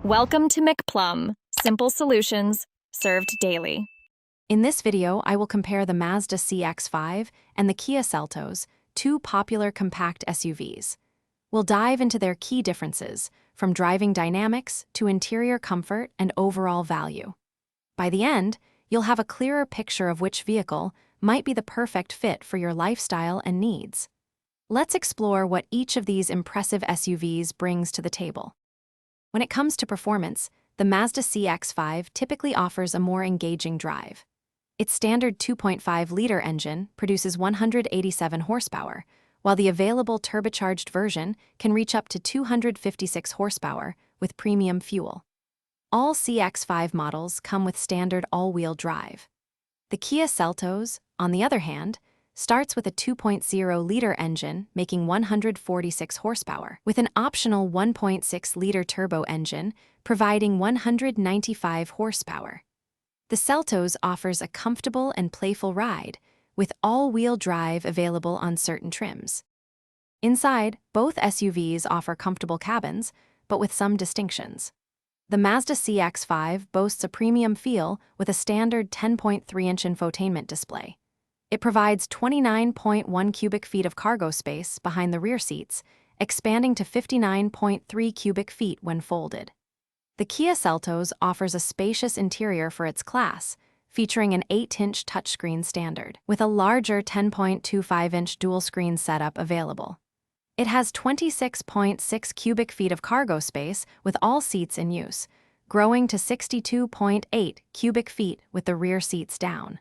Welcome to McPlum, simple solutions served daily. In this video, I will compare the Mazda CX-5 and the Kia Seltos, two popular compact SUVs. We'll dive into their key differences, from driving dynamics to interior comfort and overall value. By the end, you'll have a clearer picture of which vehicle might be the perfect fit for your lifestyle and needs. Let's explore what each of these impressive SUVs brings to the table. When it comes to performance, the Mazda CX-5 typically offers a more engaging drive. Its standard 2.5-liter engine produces 187 horsepower, while the available turbocharged version can reach up to 256 horsepower with premium fuel. All CX-5 models come with standard all-wheel drive. The Kia Seltos, on the other hand, starts with a 2.0-liter engine making 146 horsepower, with an optional 1.6-liter turbo engine providing 195 horsepower. The Seltos offers a comfortable and playful ride, with all-wheel drive available on certain trims. Inside, both SUVs offer comfortable cabins, but with some distinctions. The Mazda CX-5 boasts a premium feel with a standard 10.3-inch infotainment display. It provides 29.1 cubic feet of cargo space behind the rear seats, expanding to 59.3 cubic feet when folded. The Kia Seltos offers a spacious interior for its class, featuring an 8-inch touchscreen standard, with a larger 10.25-inch dual-screen setup available. It has 26.6 cubic feet of cargo space with all seats in use, growing to 62.8 cubic feet with the rear seats down.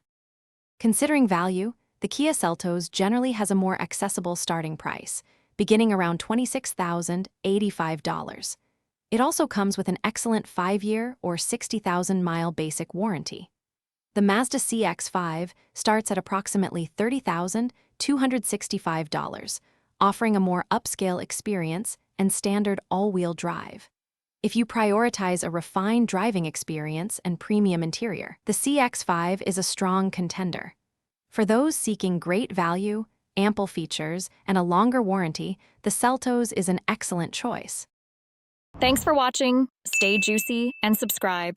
Considering value, the Kia Seltos generally has a more accessible starting price, beginning around $26,085. It also comes with an excellent 5-year or 60,000-mile basic warranty. The Mazda CX-5 starts at approximately $30,265, offering a more upscale experience and standard all-wheel drive. If you prioritize a refined driving experience and premium interior, the CX-5 is a strong contender. For those seeking great value, ample features, and a longer warranty, the Seltos is an excellent choice. Thanks for watching. Stay juicy and subscribe.